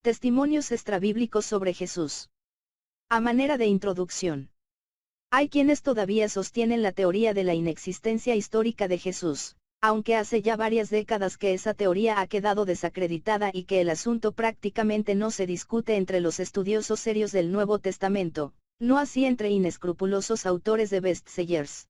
Testimonios extrabíblicos sobre Jesús. A manera de introducción. Hay quienes todavía sostienen la teoría de la inexistencia histórica de Jesús, aunque hace ya varias décadas que esa teoría ha quedado desacreditada y que el asunto prácticamente no se discute entre los estudiosos serios del Nuevo Testamento, no así entre inescrupulosos autores de bestsellers.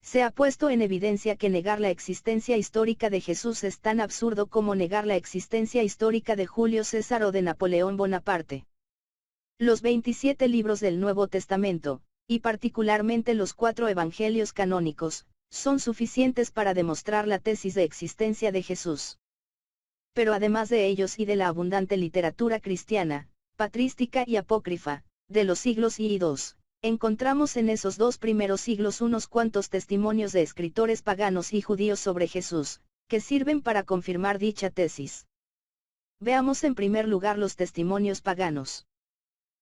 Se ha puesto en evidencia que negar la existencia histórica de Jesús es tan absurdo como negar la existencia histórica de Julio César o de Napoleón Bonaparte. Los 27 libros del Nuevo Testamento, y particularmente los 4 evangelios canónicos, son suficientes para demostrar la tesis de existencia de Jesús. Pero además de ellos y de la abundante literatura cristiana, patrística y apócrifa, de los siglos I y II, encontramos en esos 2 primeros siglos unos cuantos testimonios de escritores paganos y judíos sobre Jesús, que sirven para confirmar dicha tesis. Veamos en primer lugar los testimonios paganos.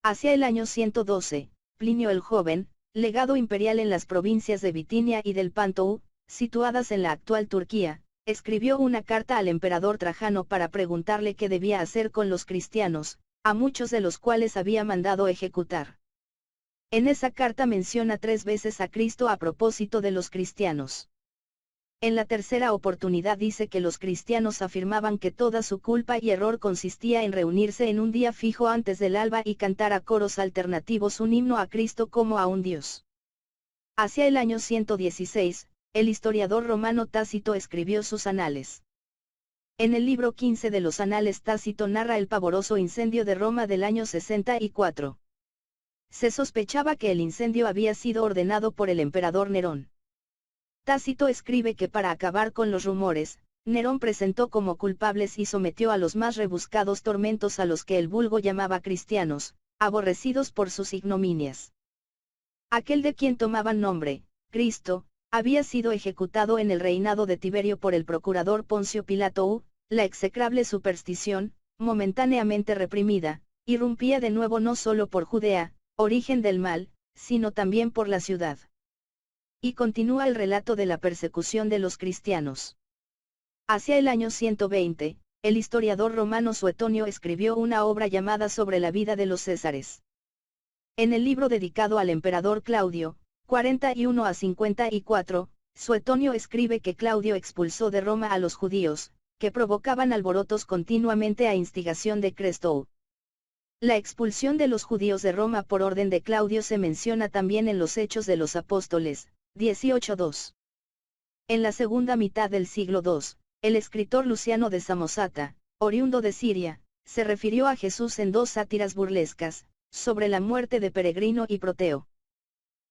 Hacia el año 112, Plinio el Joven, legado imperial en las provincias de Bitinia y del Pantou, situadas en la actual Turquía, escribió una carta al emperador Trajano para preguntarle qué debía hacer con los cristianos, a muchos de los cuales había mandado ejecutar. En esa carta menciona 3 veces a Cristo a propósito de los cristianos. En la tercera oportunidad dice que los cristianos afirmaban que toda su culpa y error consistía en reunirse en un día fijo antes del alba y cantar a coros alternativos un himno a Cristo como a un Dios. Hacia el año 116, el historiador romano Tácito escribió sus anales. En el libro 15 de los Anales Tácito narra el pavoroso incendio de Roma del año 64. Se sospechaba que el incendio había sido ordenado por el emperador Nerón. Tácito escribe que para acabar con los rumores, Nerón presentó como culpables y sometió a los más rebuscados tormentos a los que el vulgo llamaba cristianos, aborrecidos por sus ignominias. Aquel de quien tomaban nombre, Cristo, había sido ejecutado en el reinado de Tiberio por el procurador Poncio Pilato. La execrable superstición, momentáneamente reprimida, irrumpía de nuevo no solo por Judea, origen del mal, sino también por la ciudad. Y continúa el relato de la persecución de los cristianos. Hacia el año 120, el historiador romano Suetonio escribió una obra llamada Sobre la vida de los Césares. En el libro dedicado al emperador Claudio, 41 a 54, Suetonio escribe que Claudio expulsó de Roma a los judíos, que provocaban alborotos continuamente a instigación de Cresto. La expulsión de los judíos de Roma por orden de Claudio se menciona también en los Hechos de los Apóstoles, 18:2. En la segunda mitad del siglo II, el escritor Luciano de Samosata, oriundo de Siria, se refirió a Jesús en 2 sátiras burlescas, sobre la muerte de Peregrino y Proteo.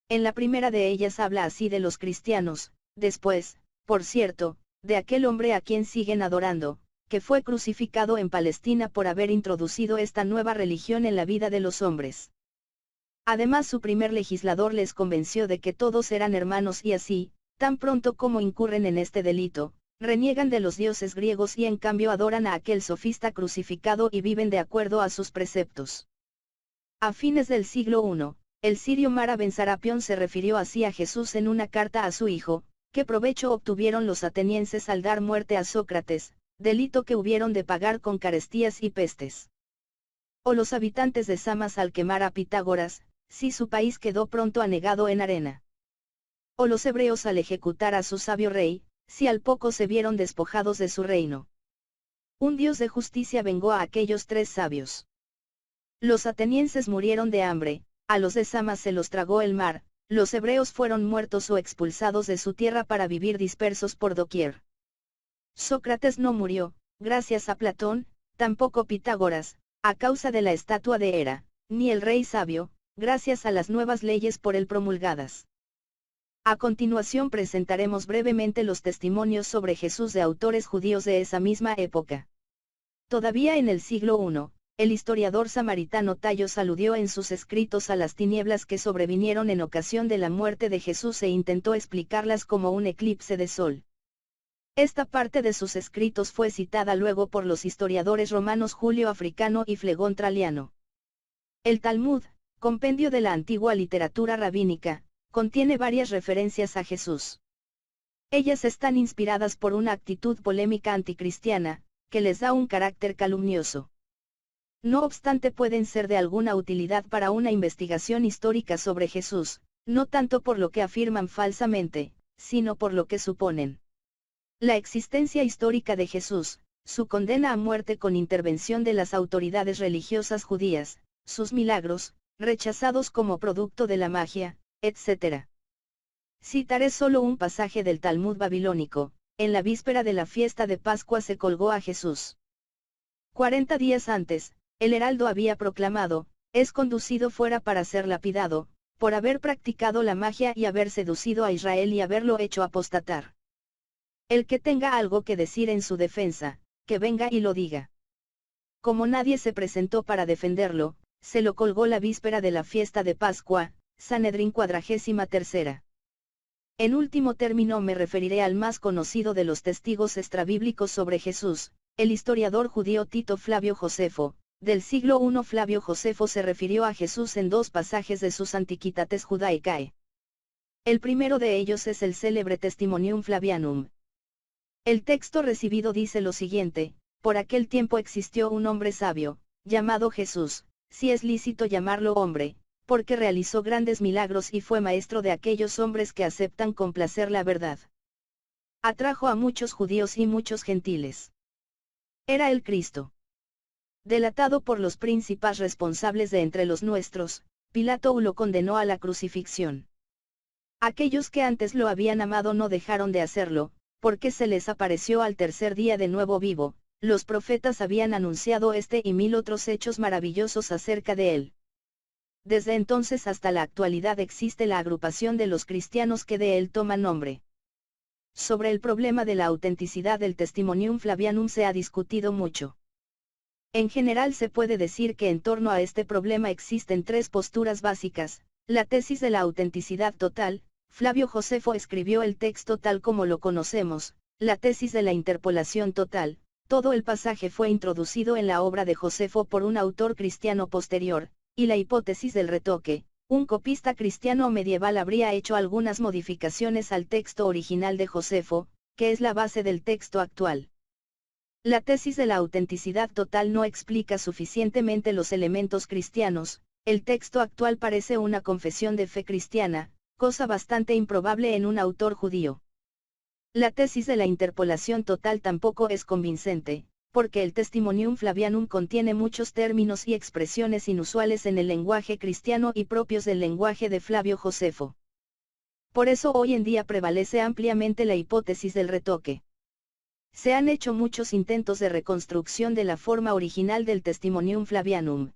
En la primera de ellas habla así de los cristianos, después, por cierto, de aquel hombre a quien siguen adorando, que fue crucificado en Palestina por haber introducido esta nueva religión en la vida de los hombres. Además su primer legislador les convenció de que todos eran hermanos y así, tan pronto como incurren en este delito, reniegan de los dioses griegos y en cambio adoran a aquel sofista crucificado y viven de acuerdo a sus preceptos. A fines del siglo I, el sirio Mara Ben Serapión se refirió así a Jesús en una carta a su hijo: ¿qué provecho obtuvieron los atenienses al dar muerte a Sócrates, delito que hubieron de pagar con carestías y pestes? O los habitantes de Samas al quemar a Pitágoras, si su país quedó pronto anegado en arena. O los hebreos al ejecutar a su sabio rey, si al poco se vieron despojados de su reino. Un Dios de justicia vengó a aquellos 3 sabios. Los atenienses murieron de hambre, a los de Samas se los tragó el mar, los hebreos fueron muertos o expulsados de su tierra para vivir dispersos por doquier. Sócrates no murió, gracias a Platón, tampoco Pitágoras, a causa de la estatua de Hera, ni el rey sabio, gracias a las nuevas leyes por él promulgadas. A continuación presentaremos brevemente los testimonios sobre Jesús de autores judíos de esa misma época. Todavía en el siglo I, el historiador samaritano Tallos aludió en sus escritos a las tinieblas que sobrevinieron en ocasión de la muerte de Jesús e intentó explicarlas como un eclipse de sol. Esta parte de sus escritos fue citada luego por los historiadores romanos Julio Africano y Flegón Traliano. El Talmud, compendio de la antigua literatura rabínica, contiene varias referencias a Jesús. Ellas están inspiradas por una actitud polémica anticristiana, que les da un carácter calumnioso. No obstante, pueden ser de alguna utilidad para una investigación histórica sobre Jesús, no tanto por lo que afirman falsamente, sino por lo que suponen. La existencia histórica de Jesús, su condena a muerte con intervención de las autoridades religiosas judías, sus milagros, rechazados como producto de la magia, etc. Citaré solo un pasaje del Talmud babilónico: en la víspera de la fiesta de Pascua se colgó a Jesús. 40 días antes, el heraldo había proclamado: es conducido fuera para ser lapidado, por haber practicado la magia y haber seducido a Israel y haberlo hecho apostatar. El que tenga algo que decir en su defensa, que venga y lo diga. Como nadie se presentó para defenderlo, se lo colgó la víspera de la fiesta de Pascua, Sanedrín 43. En último término me referiré al más conocido de los testigos extrabíblicos sobre Jesús, el historiador judío Tito Flavio Josefo, del siglo I. Flavio Josefo se refirió a Jesús en dos pasajes de sus Antiquitates Judaicae. El primero de ellos es el célebre Testimonium Flavianum. El texto recibido dice lo siguiente: por aquel tiempo existió un hombre sabio, llamado Jesús, si es lícito llamarlo hombre, porque realizó grandes milagros y fue maestro de aquellos hombres que aceptan con placer la verdad. Atrajo a muchos judíos y muchos gentiles. Era el Cristo. Delatado por los príncipes responsables de entre los nuestros, Pilato lo condenó a la crucifixión. Aquellos que antes lo habían amado no dejaron de hacerlo, porque se les apareció al tercer día de nuevo vivo. Los profetas habían anunciado este y 1000 otros hechos maravillosos acerca de él. Desde entonces hasta la actualidad existe la agrupación de los cristianos que de él toman nombre. Sobre el problema de la autenticidad del Testimonium Flavianum se ha discutido mucho. En general se puede decir que en torno a este problema existen tres posturas básicas: la tesis de la autenticidad total, Flavio Josefo escribió el texto tal como lo conocemos; la tesis de la interpolación total, todo el pasaje fue introducido en la obra de Josefo por un autor cristiano posterior; y la hipótesis del retoque, un copista cristiano medieval habría hecho algunas modificaciones al texto original de Josefo, que es la base del texto actual. La tesis de la autenticidad total no explica suficientemente los elementos cristianos. El texto actual parece una confesión de fe cristiana, cosa bastante improbable en un autor judío. La tesis de la interpolación total tampoco es convincente, porque el Testimonium Flavianum contiene muchos términos y expresiones inusuales en el lenguaje cristiano y propios del lenguaje de Flavio Josefo. Por eso hoy en día prevalece ampliamente la hipótesis del retoque. Se han hecho muchos intentos de reconstrucción de la forma original del Testimonium Flavianum.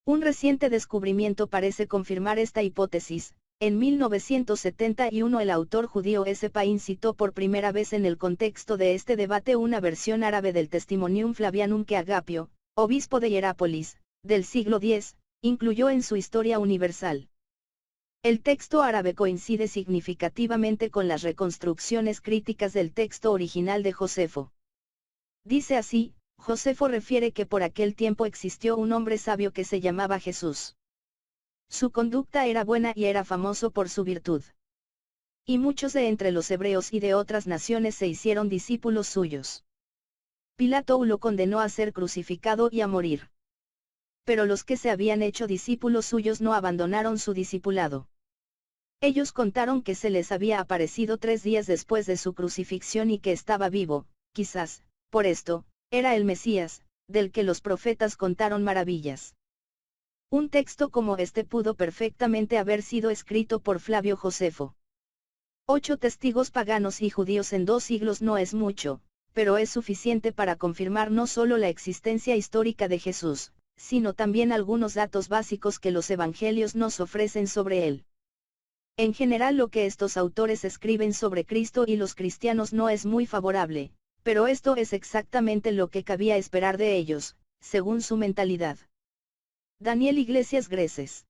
Un reciente descubrimiento parece confirmar esta hipótesis. En 1971 el autor judío S. Pain citó por primera vez en el contexto de este debate una versión árabe del Testimonium Flavianum que Agapio, obispo de Hierápolis, del siglo X, incluyó en su Historia Universal. El texto árabe coincide significativamente con las reconstrucciones críticas del texto original de Josefo. Dice así: Josefo refiere que por aquel tiempo existió un hombre sabio que se llamaba Jesús. Su conducta era buena y era famoso por su virtud. Y muchos de entre los hebreos y de otras naciones se hicieron discípulos suyos. Pilato lo condenó a ser crucificado y a morir. Pero los que se habían hecho discípulos suyos no abandonaron su discipulado. Ellos contaron que se les había aparecido 3 días después de su crucifixión y que estaba vivo. Quizás, por esto, era el Mesías, del que los profetas contaron maravillas. Un texto como este pudo perfectamente haber sido escrito por Flavio Josefo. 8 testigos paganos y judíos en 2 siglos no es mucho, pero es suficiente para confirmar no solo la existencia histórica de Jesús, sino también algunos datos básicos que los evangelios nos ofrecen sobre él. En general lo que estos autores escriben sobre Cristo y los cristianos no es muy favorable, pero esto es exactamente lo que cabía esperar de ellos, según su mentalidad. Daniel Iglesias Greses.